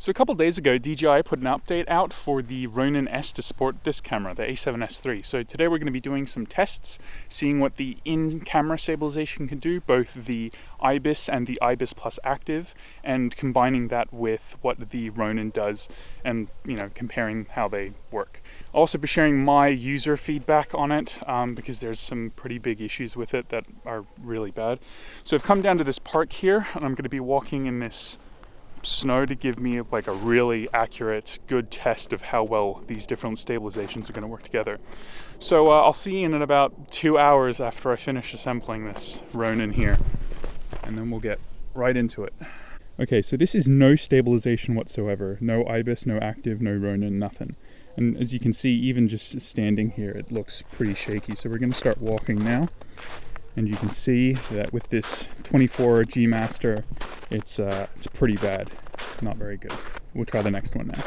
So a couple days ago, DJI put an update out for the Ronin-S to support this camera, the A7S III. So today we're going to be doing some tests, seeing what the in-camera stabilization can do, both the IBIS and the IBIS plus active, and combining that with what the Ronin does and, comparing how they work. I'll also be sharing my user feedback on it because there's some pretty big issues with it that are really bad. So I've come down to this park here and I'm going to be walking in this snow to give me like a really accurate, good test of how well these different stabilizations are going to work together. So I'll see you in about 2 hours after I finish assembling this Ronin here, and then we'll get right into it. Okay, so this is no stabilization whatsoever. No IBIS, no active, no Ronin, nothing. And as you can see, even just standing here, it looks pretty shaky. So we're going to start walking now. And you can see that with this 24 G Master, it's pretty bad, not very good. We'll try the next one now.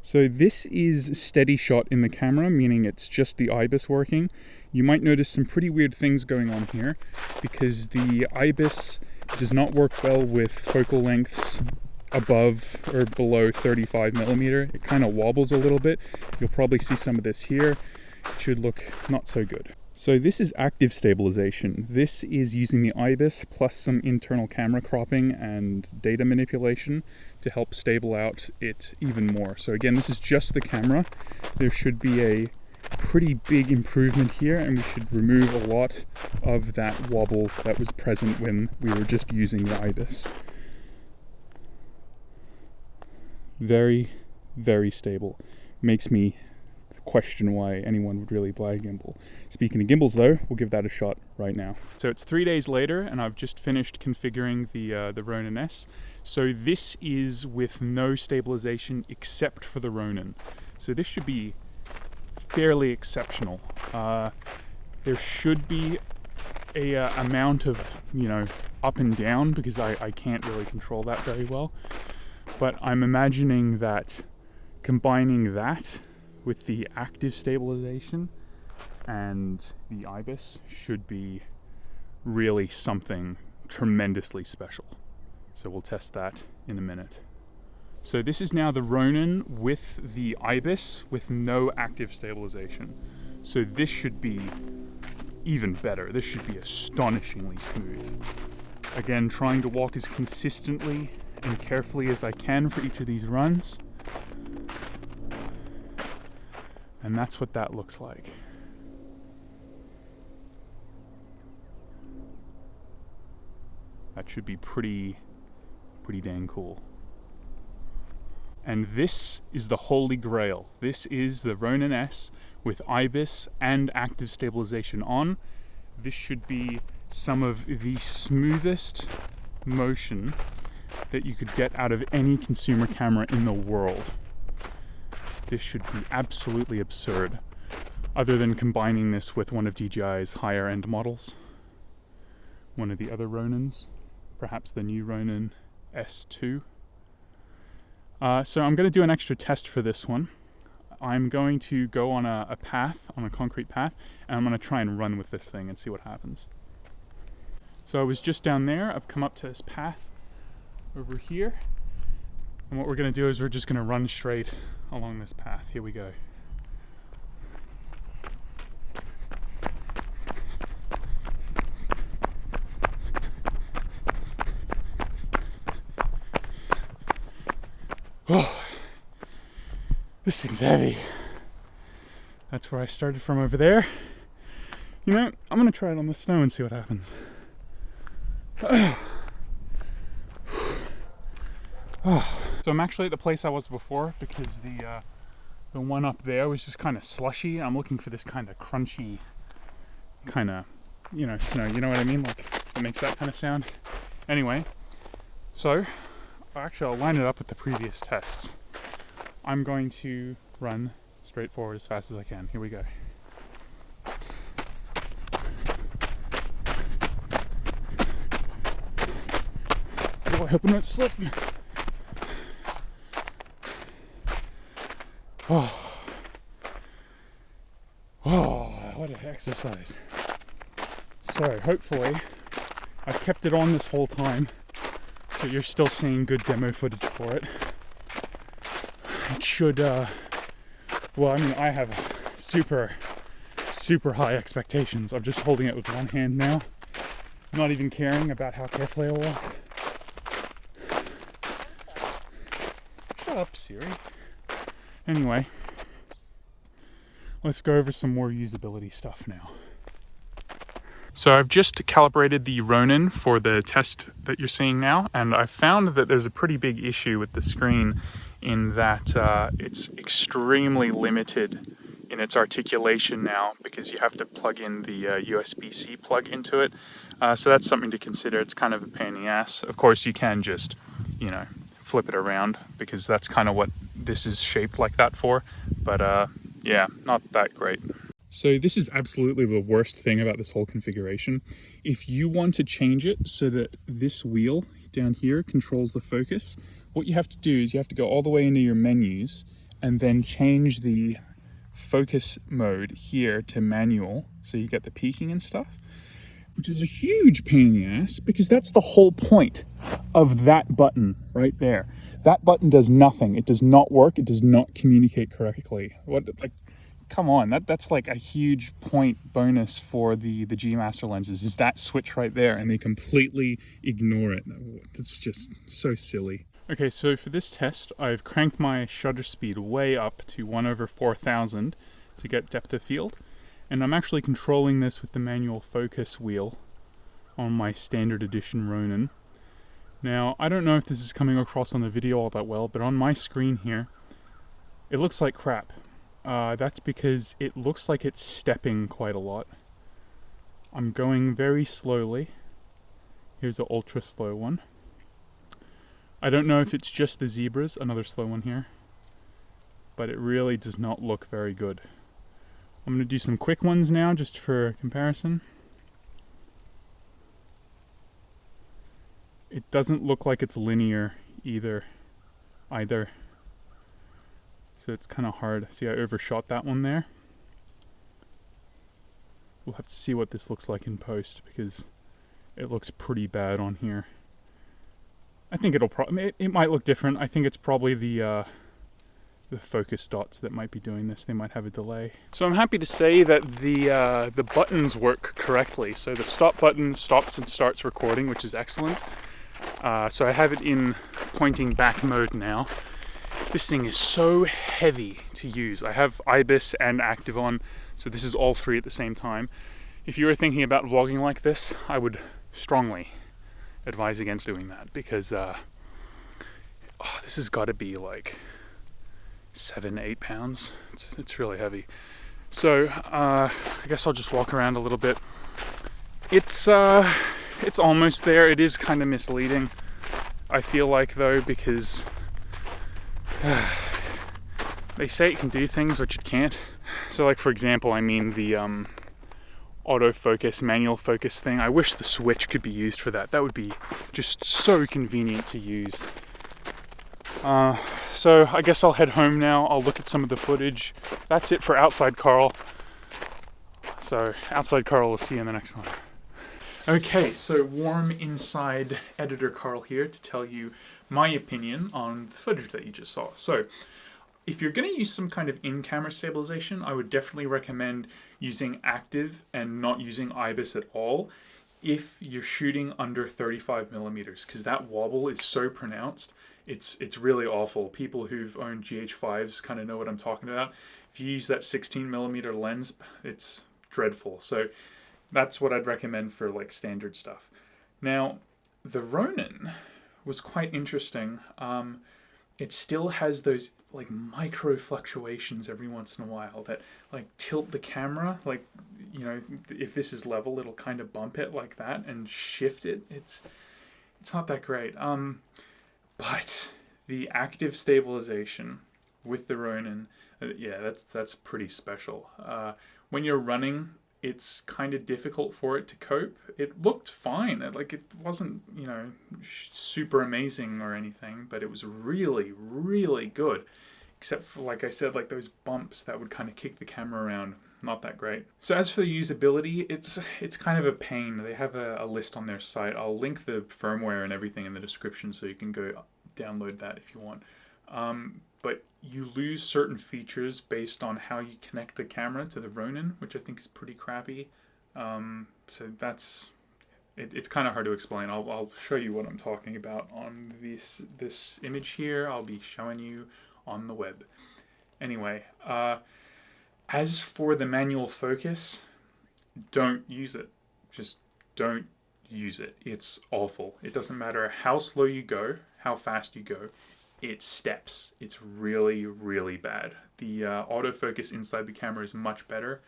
So this is steady shot in the camera, meaning it's just the IBIS working. You might notice some pretty weird things going on here because the IBIS does not work well with focal lengths above or below 35 millimeter. It kind of wobbles a little bit. You'll probably see some of this here. It should look not so good. So this is active stabilization. This is using the IBIS plus some internal camera cropping and data manipulation to help stable out it even more. So again, this is just the camera. There should be a pretty big improvement here, and we should remove a lot of that wobble that was present when we were just using the IBIS. Very, very stable. Makes me question why anyone would really buy a gimbal. Speaking of gimbals though, we'll give that a shot right now. So it's 3 days later and I've just finished configuring the Ronin-S. So this is with no stabilization except for the Ronin. So this should be fairly exceptional. There should be a amount of, up and down because I can't really control that very well. But I'm imagining that combining that with the active stabilization and the IBIS should be really something tremendously special. So we'll test that in a minute. So this is now the Ronin with the IBIS with no active stabilization. So this should be even better. This should be astonishingly smooth. Again, trying to walk as consistently and carefully as I can for each of these runs. And that's what that looks like. That should be pretty dang cool. And this is the holy grail. This is the Ronin-S with IBIS and active stabilization on. This should be some of the smoothest motion that you could get out of any consumer camera in the world. This should be absolutely absurd, other than combining this with one of DJI's higher end models. One of the other Ronins, perhaps the new Ronin-S2. So I'm going to do an extra test for this one. I'm going to go on a path, on a concrete path, and I'm going to try and run with this thing and see what happens. So I was just down there, I've come up to this path over here, and what we're going to do is we're just going to run straight along this path. Here we go. Oh, this thing's heavy. That's where I started from over there. I'm going to try it on the snow and see what happens. So I'm actually at the place I was before because the one up there was just kind of slushy. I'm looking for this kind of crunchy kind of, snow. You know what I mean? Like, it makes that kind of sound. Anyway, so actually I'll line it up with the previous tests. I'm going to run straight forward as fast as I can. Here we go. Oh, I hope I'm not slipping. Oh, what an exercise. So hopefully I've kept it on this whole time, so you're still seeing good demo footage for it. it should, well, I mean, I have super high expectations. I'm just holding it with one hand now. I'm not even caring about how carefully I walk. Shut up, Siri. Anyway, let's go over some more usability stuff now. So I've just calibrated the Ronin for the test that you're seeing now, and I've found that there's a pretty big issue with the screen in that it's extremely limited in its articulation now because you have to plug in the USB-C plug into it. So that's something to consider. It's kind of a pain in the ass. Of course, you can just, you know, flip it around because that's kind of what this is shaped like that for. But yeah, not that great. So this is absolutely the worst thing about this whole configuration. If you want to change it so that this wheel down here controls the focus, what you have to do is you have to go all the way into your menus and then change the focus mode here to manual so you get the peaking and stuff, which is a huge pain in the ass because that's the whole point of that button right there. That button does nothing. It does not work. It does not communicate correctly. What, like, come on, that's like a huge point bonus for the G Master lenses, is that switch right there, and they completely ignore it. That's just so silly. Okay, so for this test, I've cranked my shutter speed way up to 1/4000 to get depth of field, and I'm actually controlling this with the manual focus wheel on my standard edition Ronin. Now, I don't know if this is coming across on the video all that well, but on my screen here, it looks like crap. That's because it looks like it's stepping quite a lot. I'm going very slowly. Here's an ultra slow one. I don't know if it's just the zebras, another slow one here, but it really does not look very good. I'm going to do some quick ones now just for comparison. It doesn't look like it's linear either. So it's kind of hard. See, I overshot that one there. We'll have to see what this looks like in post because it looks pretty bad on here. I think it might look different. I think it's probably the focus dots that might be doing this. They might have a delay. So I'm happy to say that the buttons work correctly. So the stop button stops and starts recording, which is excellent. So I have it in pointing back mode now. This thing is so heavy to use. I have IBIS and active on, so this is all three at the same time. If you were thinking about vlogging like this, I would strongly advise against doing that because this has got to be like 7-8 pounds. It's really heavy. So I guess I'll just walk around a little bit. It's almost there. It is kind of misleading, I feel like, though, because they say it can do things which it can't. So, like, for example, I mean the autofocus, manual focus thing. I wish the switch could be used for that. That would be just so convenient to use. So I guess I'll head home now. I'll look at some of the footage. That's it for Outside Carl. So Outside Carl, will see you in the next one. Okay, so warm inside editor Carl here to tell you my opinion on the footage that you just saw. So if you're going to use some kind of in-camera stabilization, I would definitely recommend using active and not using IBIS at all if you're shooting under 35 millimeters, because that wobble is so pronounced. It's really awful. People who've owned GH5s kind of know what I'm talking about. If you use that 16 millimeter lens, it's dreadful. So that's what I'd recommend for like standard stuff. Now, the Ronin was quite interesting. It still has those like micro fluctuations every once in a while that like tilt the camera. Like, you know, if this is level, it'll kind of bump it like that and shift it. It's not that great. But the active stabilization with the Ronin, yeah, that's pretty special. When you're running, it's kind of difficult for it to cope. It looked fine. Like, it wasn't, you know, super amazing or anything, but it was really, really good. Except for, like I said, like those bumps that would kind of kick the camera around. Not that great. So as for the usability, it's kind of a pain. They have a list on their site. I'll link the firmware and everything in the description so you can go download that if you want. but you lose certain features based on how you connect the camera to the Ronin, which I think is pretty crappy. So that's it's kind of hard to explain. I'll show you what I'm talking about on this image here. I'll be showing you on the web. Anyway, as for the manual focus, don't use it. Just don't use it. It's awful. It doesn't matter how slow you go, how fast you go. It steps. It's really, really bad. The autofocus inside the camera is much better.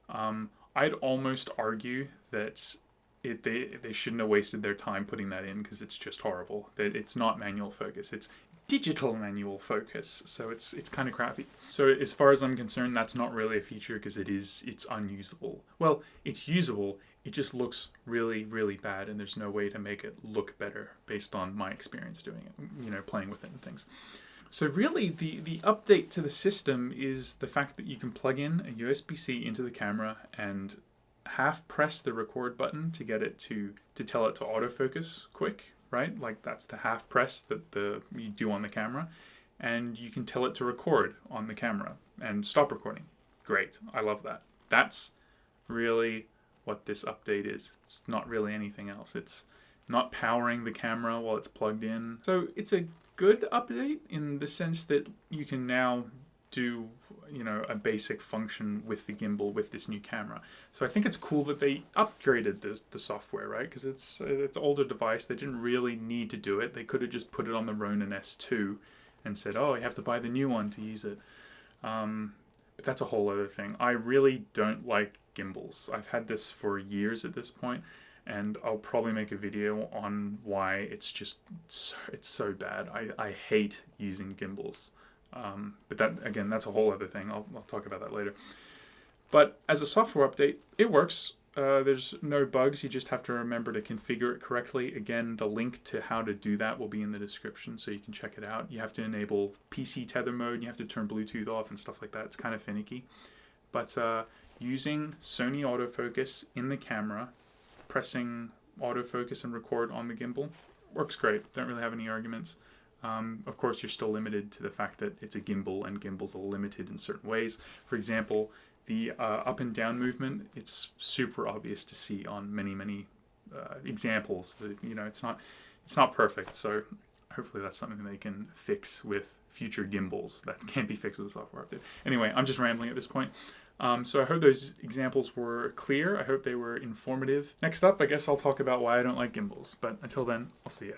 I'd almost argue that they shouldn't have wasted their time putting that in, because it's just horrible. That it's not manual focus. It's digital manual focus, so it's kind of crappy. So as far as I'm concerned, that's not really a feature, because it's unusable. Well, it's usable. It just looks really, really bad, and there's no way to make it look better based on my experience doing it, playing with it and things. So really, the update to the system is the fact that you can plug in a USB-C into the camera and half press the record button to get it to tell it to autofocus quick, right? Like that's the half press that you do on the camera, and you can tell it to record on the camera and stop recording. Great, I love that. That's really what this update is. It's not really anything else. It's not powering the camera while it's plugged in. So it's a good update in the sense that you can now do a basic function with the gimbal with this new camera. So I think it's cool that they upgraded the software, right? Because it's an older device. They didn't really need to do it. They could have just put it on the Ronin-S 2 and said, oh, you have to buy the new one to use it. But that's a whole other thing. I really don't like gimbals. I've had this for years at this point, and I'll probably make a video on why it's so bad. I hate using gimbals. But that, again, that's a whole other thing. I'll talk about that later. But as a software update, it works. There's no bugs. You just have to remember to configure it correctly. Again, the link to how to do that will be in the description, so you can check it out. You have to enable PC tether mode. You have to turn Bluetooth off and stuff like that. It's kind of finicky. But using Sony autofocus in the camera, pressing autofocus and record on the gimbal, works great. Don't really have any arguments. Of course, you're still limited to the fact that it's a gimbal, and gimbals are limited in certain ways. For example, the up and down movement, it's super obvious to see on many examples. That, it's not perfect. So hopefully that's something they can fix with future gimbals that can't be fixed with a software update. Anyway, I'm just rambling at this point. So I hope those examples were clear. I hope they were informative. Next up, I guess I'll talk about why I don't like gimbals. But until then, I'll see ya.